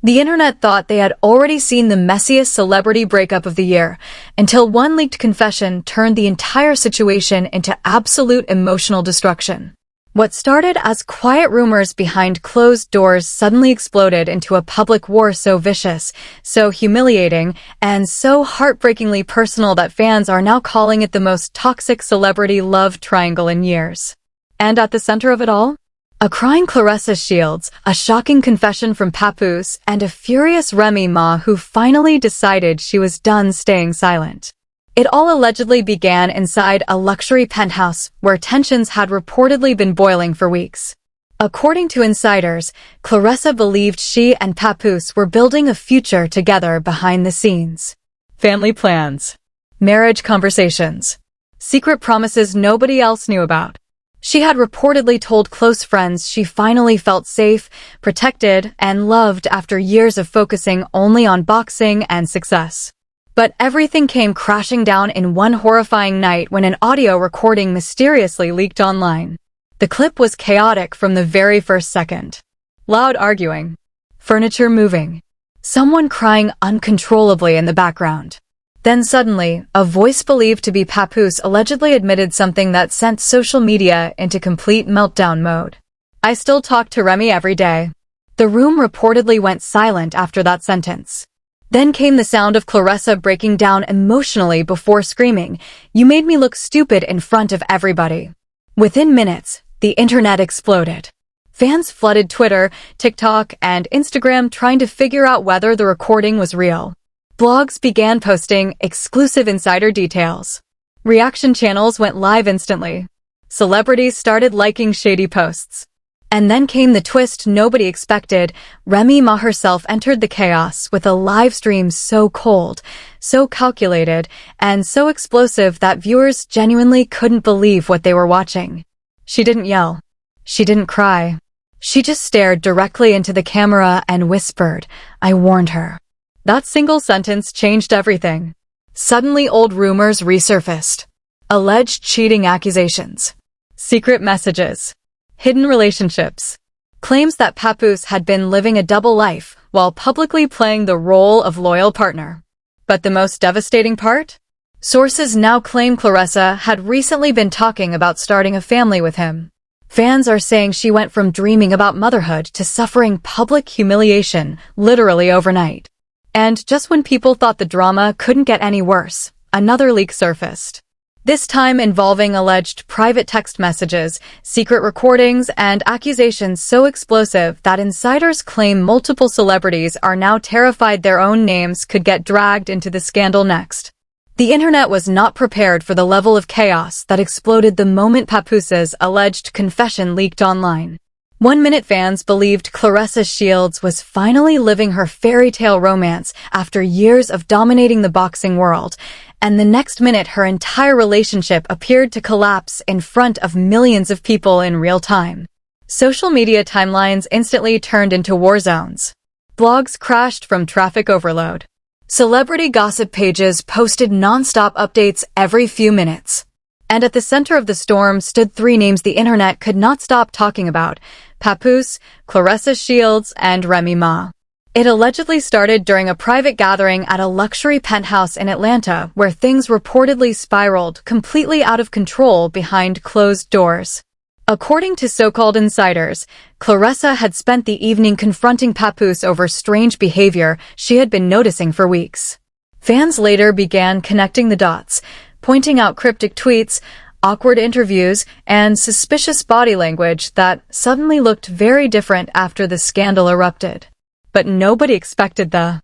The internet thought they had already seen the messiest celebrity breakup of the year, until one leaked confession turned the entire situation into absolute emotional destruction. What started as quiet rumors behind closed doors suddenly exploded into a public war so vicious, so humiliating, and so heartbreakingly personal that fans are now calling it the most toxic celebrity love triangle in years. And at the center of it all? A crying Claressa Shields, a shocking confession from Papoose, and a furious Remy Ma who finally decided she was done staying silent. It all allegedly began inside a luxury penthouse where tensions had reportedly been boiling for weeks. According to insiders, Claressa believed she and Papoose were building a future together behind the scenes. Family plans, marriage conversations, secret promises nobody else knew about. She had reportedly told close friends she finally felt safe, protected, and loved after years of focusing only on boxing and success. But everything came crashing down in one horrifying night when an audio recording mysteriously leaked online. The clip was chaotic from the very first second. Loud arguing, furniture moving, someone crying uncontrollably in the background. Then suddenly, a voice believed to be Papoose allegedly admitted something that sent social media into complete meltdown mode. "I still talk to Remy every day." The room reportedly went silent after that sentence. Then came the sound of Claressa breaking down emotionally before screaming, "You made me look stupid in front of everybody." Within minutes, the internet exploded. Fans flooded Twitter, TikTok, and Instagram trying to figure out whether the recording was real. Blogs began posting exclusive insider details. Reaction channels went live instantly. Celebrities started liking shady posts. And then came the twist nobody expected. Remy Ma herself entered the chaos with a live stream so cold, so calculated, and so explosive that viewers genuinely couldn't believe what they were watching. She didn't yell. She didn't cry. She just stared directly into the camera and whispered, "I warned her." That single sentence changed everything. Suddenly old rumors resurfaced. Alleged cheating accusations. Secret messages. Hidden relationships. Claims that Papoose had been living a double life while publicly playing the role of loyal partner. But the most devastating part? Sources now claim Claressa had recently been talking about starting a family with him. Fans are saying she went from dreaming about motherhood to suffering public humiliation literally overnight. And just when people thought the drama couldn't get any worse, another leak surfaced. This time involving alleged private text messages, secret recordings, and accusations so explosive that insiders claim multiple celebrities are now terrified their own names could get dragged into the scandal next. The internet was not prepared for the level of chaos that exploded the moment Papoose's alleged confession leaked online. 1 minute fans believed Claressa Shields was finally living her fairy tale romance after years of dominating the boxing world, and the next minute her entire relationship appeared to collapse in front of millions of people in real time. Social media timelines instantly turned into war zones. Blogs crashed from traffic overload. Celebrity gossip pages posted non-stop updates every few minutes. And at the center of the storm stood 3 names the internet could not stop talking about: Papoose, Claressa Shields, and Remy Ma. It allegedly started during a private gathering at a luxury penthouse in Atlanta where things reportedly spiraled completely out of control behind closed doors. According to so-called insiders, Claressa had spent the evening confronting Papoose over strange behavior she had been noticing for weeks. Fans later began connecting the dots, pointing out cryptic tweets, awkward interviews, and suspicious body language that suddenly looked very different after the scandal erupted. But nobody expected the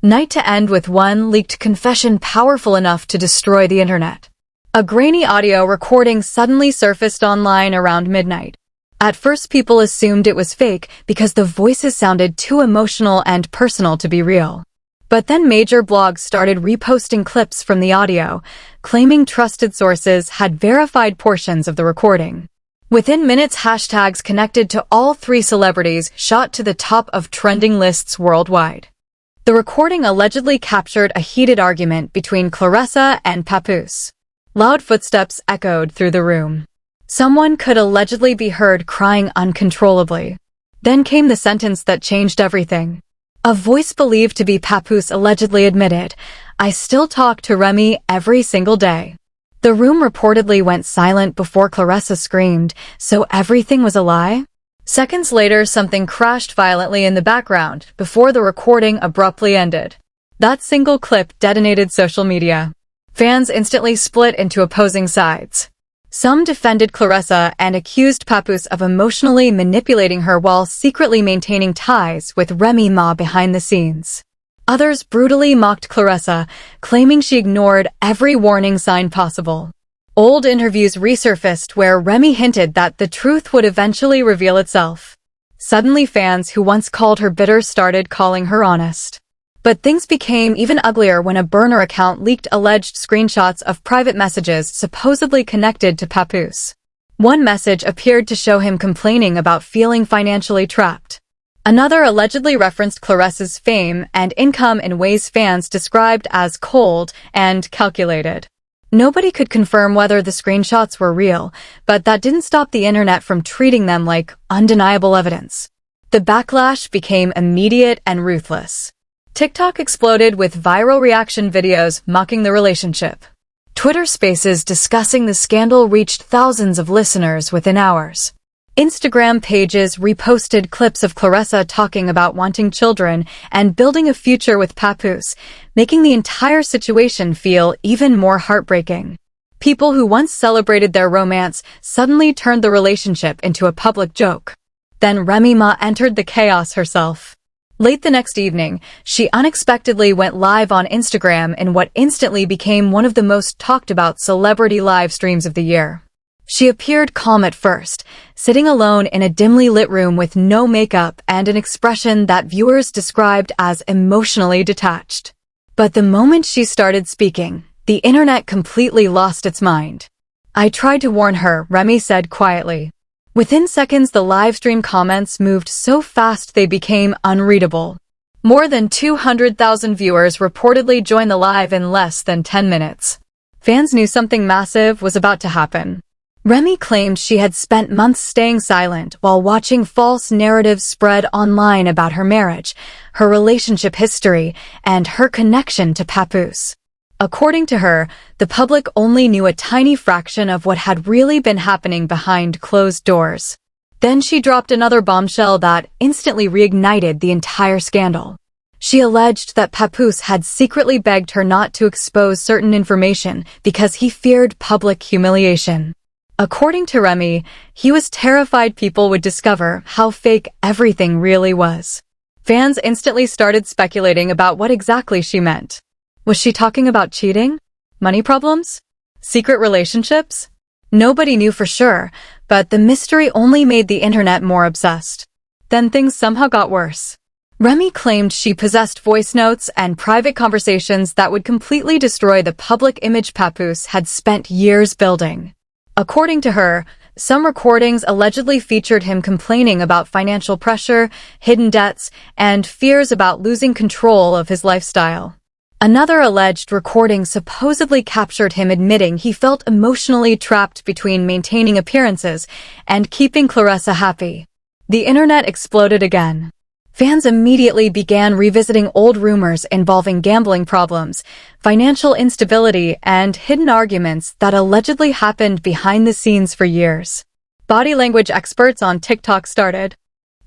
night to end with one leaked confession powerful enough to destroy the internet. A grainy audio recording suddenly surfaced online around midnight. At first, people assumed it was fake because the voices sounded too emotional and personal to be real. But then major blogs started reposting clips from the audio, claiming trusted sources had verified portions of the recording. Within minutes, hashtags connected to all 3 celebrities shot to the top of trending lists worldwide. The recording allegedly captured a heated argument between Claressa and Papoose. Loud footsteps echoed through the room. Someone could allegedly be heard crying uncontrollably. Then came the sentence that changed everything. A voice believed to be Papoose allegedly admitted, "I still talk to Remy every single day." The room reportedly went silent before Claressa screamed, "So everything was a lie?" Seconds later, something crashed violently in the background before the recording abruptly ended. That single clip detonated social media. Fans instantly split into opposing sides. Some defended Claressa and accused Papoose of emotionally manipulating her while secretly maintaining ties with Remy Ma behind the scenes. Others brutally mocked Claressa, claiming she ignored every warning sign possible. Old interviews resurfaced where Remy hinted that the truth would eventually reveal itself. Suddenly, fans who once called her bitter started calling her honest. But things became even uglier when a burner account leaked alleged screenshots of private messages supposedly connected to Papoose. One message appeared to show him complaining about feeling financially trapped. Another allegedly referenced Claressa's fame and income in ways fans described as cold and calculated. Nobody could confirm whether the screenshots were real, but that didn't stop the internet from treating them like undeniable evidence. The backlash became immediate and ruthless. TikTok exploded with viral reaction videos mocking the relationship. Twitter Spaces discussing the scandal reached thousands of listeners within hours. Instagram pages reposted clips of Claressa talking about wanting children and building a future with Papoose, making the entire situation feel even more heartbreaking. People who once celebrated their romance suddenly turned the relationship into a public joke. Then Remy Ma entered the chaos herself. Late the next evening, she unexpectedly went live on Instagram in what instantly became one of the most talked about celebrity live streams of the year. She appeared calm at first, sitting alone in a dimly lit room with no makeup and an expression that viewers described as emotionally detached. But the moment she started speaking, the internet completely lost its mind. "I tried to warn her," Remy said quietly. Within seconds, the livestream comments moved so fast they became unreadable. More than 200,000 viewers reportedly joined the live in less than 10 minutes. Fans knew something massive was about to happen. Remy claimed she had spent months staying silent while watching false narratives spread online about her marriage, her relationship history, and her connection to Papoose. According to her, the public only knew a tiny fraction of what had really been happening behind closed doors. Then she dropped another bombshell that instantly reignited the entire scandal. She alleged that Papoose had secretly begged her not to expose certain information because he feared public humiliation. According to Remy, he was terrified people would discover how fake everything really was. Fans instantly started speculating about what exactly she meant. Was she talking about cheating? Money problems? Secret relationships? Nobody knew for sure, but the mystery only made the internet more obsessed. Then things somehow got worse. Remy claimed she possessed voice notes and private conversations that would completely destroy the public image Papoose had spent years building. According to her, some recordings allegedly featured him complaining about financial pressure, hidden debts, and fears about losing control of his lifestyle. Another alleged recording supposedly captured him admitting he felt emotionally trapped between maintaining appearances and keeping Claressa happy. The internet exploded again. Fans immediately began revisiting old rumors involving gambling problems, financial instability, and hidden arguments that allegedly happened behind the scenes for years. Body language experts on TikTok started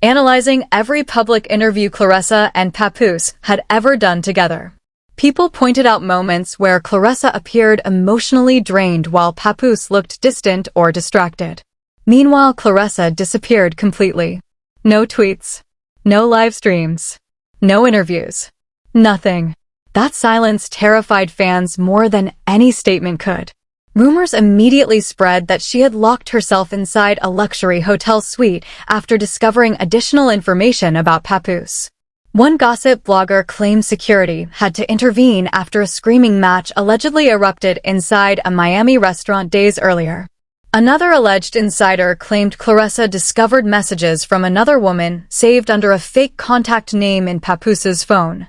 analyzing every public interview Claressa and Papoose had ever done together. People pointed out moments where Claressa appeared emotionally drained while Papoose looked distant or distracted. Meanwhile, Claressa disappeared completely. No tweets. No live streams. No interviews. Nothing. That silence terrified fans more than any statement could. Rumors immediately spread that she had locked herself inside a luxury hotel suite after discovering additional information about Papoose. One gossip blogger claimed security had to intervene after a screaming match allegedly erupted inside a Miami restaurant days earlier. Another alleged insider claimed Claressa discovered messages from another woman saved under a fake contact name in Papoose's phone.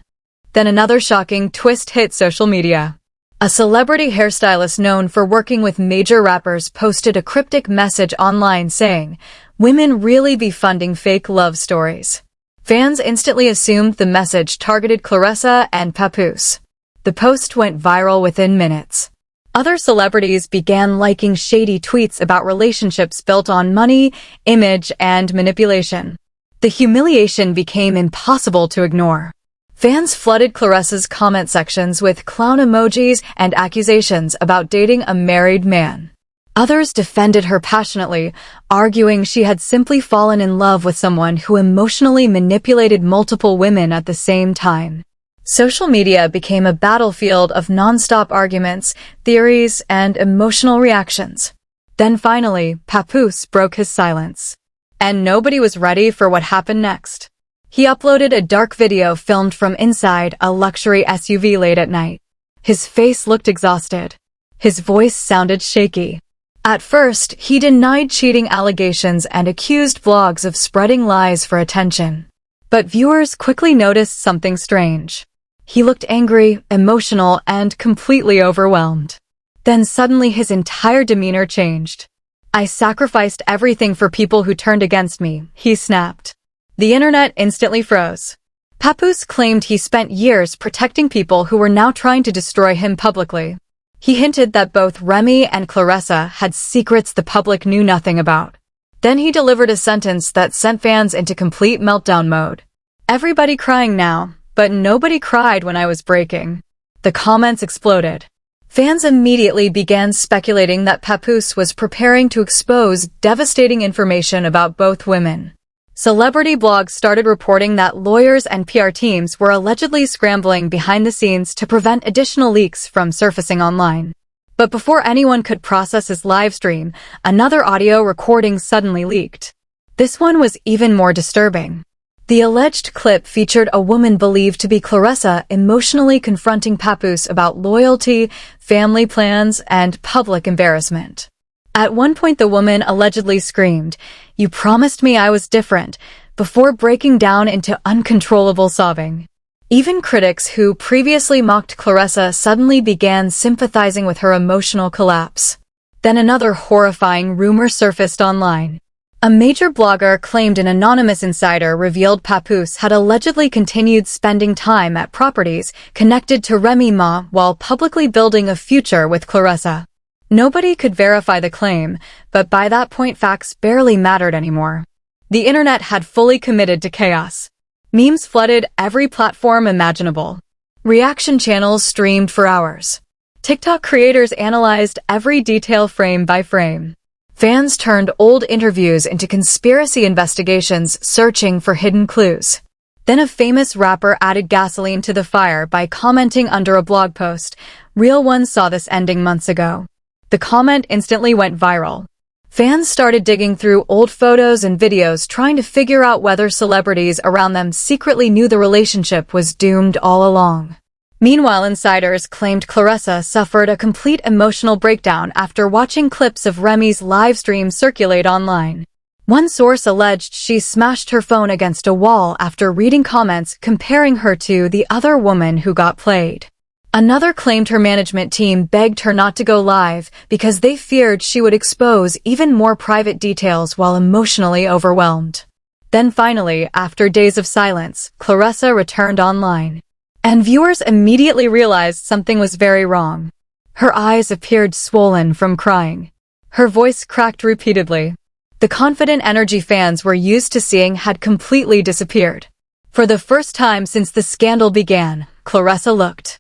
Then another shocking twist hit social media. A celebrity hairstylist known for working with major rappers posted a cryptic message online saying, "Women really be funding fake love stories." Fans instantly assumed the message targeted Claressa and Papoose. The post went viral within minutes. Other celebrities began liking shady tweets about relationships built on money, image, and manipulation. The humiliation became impossible to ignore. Fans flooded Claressa's comment sections with clown emojis and accusations about dating a married man. Others defended her passionately, arguing she had simply fallen in love with someone who emotionally manipulated multiple women at the same time. Social media became a battlefield of non-stop arguments, theories, and emotional reactions. Then finally, Papoose broke his silence. And nobody was ready for what happened next. He uploaded a dark video filmed from inside a luxury SUV late at night. His face looked exhausted. His voice sounded shaky. At first, he denied cheating allegations and accused blogs of spreading lies for attention. But viewers quickly noticed something strange. He looked angry, emotional, and completely overwhelmed. Then suddenly his entire demeanor changed. "I sacrificed everything for people who turned against me," he snapped. The internet instantly froze. Papoose claimed he spent years protecting people who were now trying to destroy him publicly. He hinted that both Remy and Claressa had secrets the public knew nothing about. Then he delivered a sentence that sent fans into complete meltdown mode. "Everybody crying now, but nobody cried when I was breaking." The comments exploded. Fans immediately began speculating that Papoose was preparing to expose devastating information about both women. Celebrity blogs started reporting that lawyers and PR teams were allegedly scrambling behind the scenes to prevent additional leaks from surfacing online. But before anyone could process his live stream, another audio recording suddenly leaked. This one was even more disturbing. The alleged clip featured a woman believed to be Claressa emotionally confronting Papoose about loyalty, family plans, and public embarrassment. At one point, the woman allegedly screamed, "You promised me I was different," before breaking down into uncontrollable sobbing. Even critics who previously mocked Claressa suddenly began sympathizing with her emotional collapse. Then another horrifying rumor surfaced online. A major blogger claimed an anonymous insider revealed Papoose had allegedly continued spending time at properties connected to Remy Ma while publicly building a future with Claressa. Nobody could verify the claim, but by that point facts barely mattered anymore. The internet had fully committed to chaos. Memes flooded every platform imaginable. Reaction channels streamed for hours. TikTok creators analyzed every detail frame by frame. Fans turned old interviews into conspiracy investigations searching for hidden clues. Then a famous rapper added gasoline to the fire by commenting under a blog post, "Real one saw this ending months ago." The comment instantly went viral. Fans started digging through old photos and videos trying to figure out whether celebrities around them secretly knew the relationship was doomed all along. Meanwhile, insiders claimed Claressa suffered a complete emotional breakdown after watching clips of Remy's live stream circulate online. One source alleged she smashed her phone against a wall after reading comments comparing her to the other woman who got played. Another claimed her management team begged her not to go live because they feared she would expose even more private details while emotionally overwhelmed. Then finally, after days of silence, Claressa returned online. And viewers immediately realized something was very wrong. Her eyes appeared swollen from crying. Her voice cracked repeatedly. The confident energy fans were used to seeing had completely disappeared. For the first time since the scandal began, Claressa looked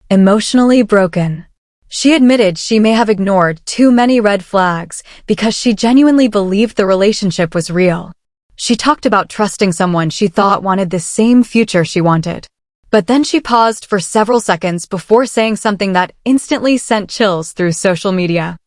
emotionally broken. She admitted she may have ignored too many red flags because she genuinely believed the relationship was real. She talked about trusting someone she thought wanted the same future she wanted. But then she paused for several seconds before saying something that instantly sent chills through social media.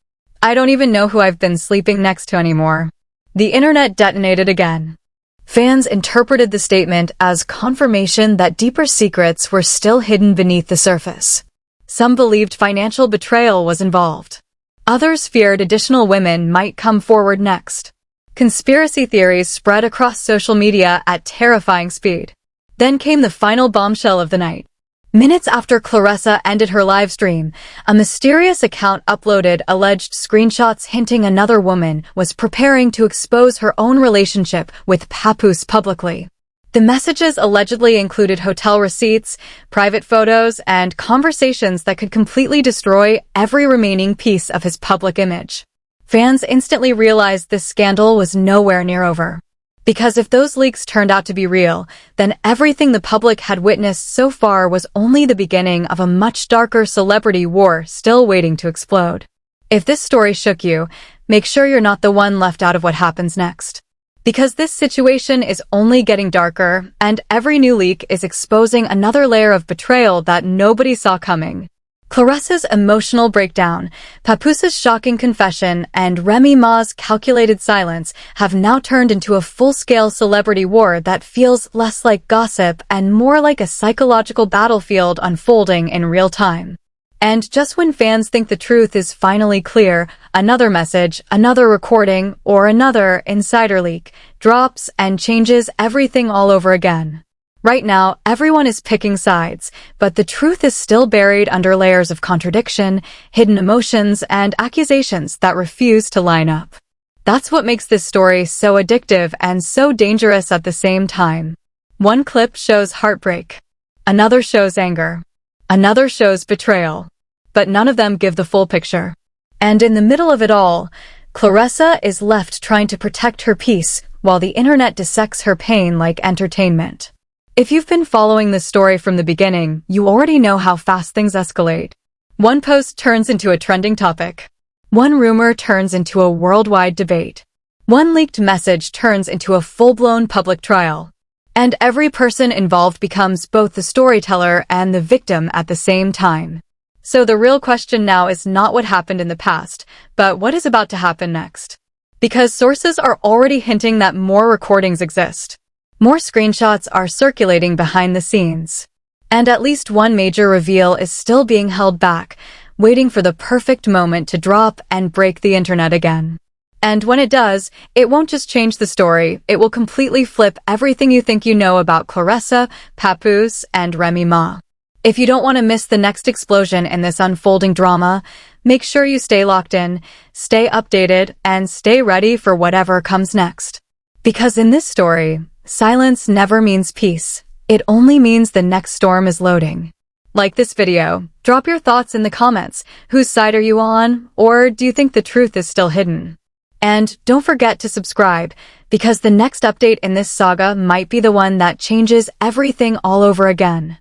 "I don't even know who I've been sleeping next to anymore." The internet detonated again. Fans interpreted the statement as confirmation that deeper secrets were still hidden beneath the surface. Some believed financial betrayal was involved. Others feared additional women might come forward next. Conspiracy theories spread across social media at terrifying speed. Then came the final bombshell of the night. Minutes after Claressa ended her live stream, a mysterious account uploaded alleged screenshots hinting another woman was preparing to expose her own relationship with Papoose publicly. The messages allegedly included hotel receipts, private photos, and conversations that could completely destroy every remaining piece of his public image. Fans instantly realized this scandal was nowhere near over. Because if those leaks turned out to be real, then everything the public had witnessed so far was only the beginning of a much darker celebrity war still waiting to explode. If this story shook you, make sure you're not the one left out of what happens next. Because this situation is only getting darker, and every new leak is exposing another layer of betrayal that nobody saw coming. Claressa's emotional breakdown, Papoose's shocking confession, and Remy Ma's calculated silence have now turned into a full-scale celebrity war that feels less like gossip and more like a psychological battlefield unfolding in real time. And just when fans think the truth is finally clear, another message, another recording, or another insider leak drops and changes everything all over again. Right now, everyone is picking sides, but the truth is still buried under layers of contradiction, hidden emotions, and accusations that refuse to line up. That's what makes this story so addictive and so dangerous at the same time. One clip shows heartbreak. Another shows anger. Another shows betrayal. But none of them give the full picture. And in the middle of it all, Claressa is left trying to protect her peace while the internet dissects her pain like entertainment. If you've been following this story from the beginning, you already know how fast things escalate. One post turns into a trending topic. One rumor turns into a worldwide debate. One leaked message turns into a full-blown public trial. And every person involved becomes both the storyteller and the victim at the same time. So the real question now is not what happened in the past, but what is about to happen next. Because sources are already hinting that more recordings exist. More screenshots are circulating behind the scenes. And at least one major reveal is still being held back, waiting for the perfect moment to drop and break the internet again. And when it does, it won't just change the story, it will completely flip everything you think you know about Claressa, Papoose, and Remy Ma. If you don't want to miss the next explosion in this unfolding drama, make sure you stay locked in, stay updated, and stay ready for whatever comes next. Because in this story, silence never means peace. It only means the next storm is loading. Like this video, drop your thoughts in the comments. Whose side are you on? Or do you think the truth is still hidden? And don't forget to subscribe, because the next update in this saga might be the one that changes everything all over again.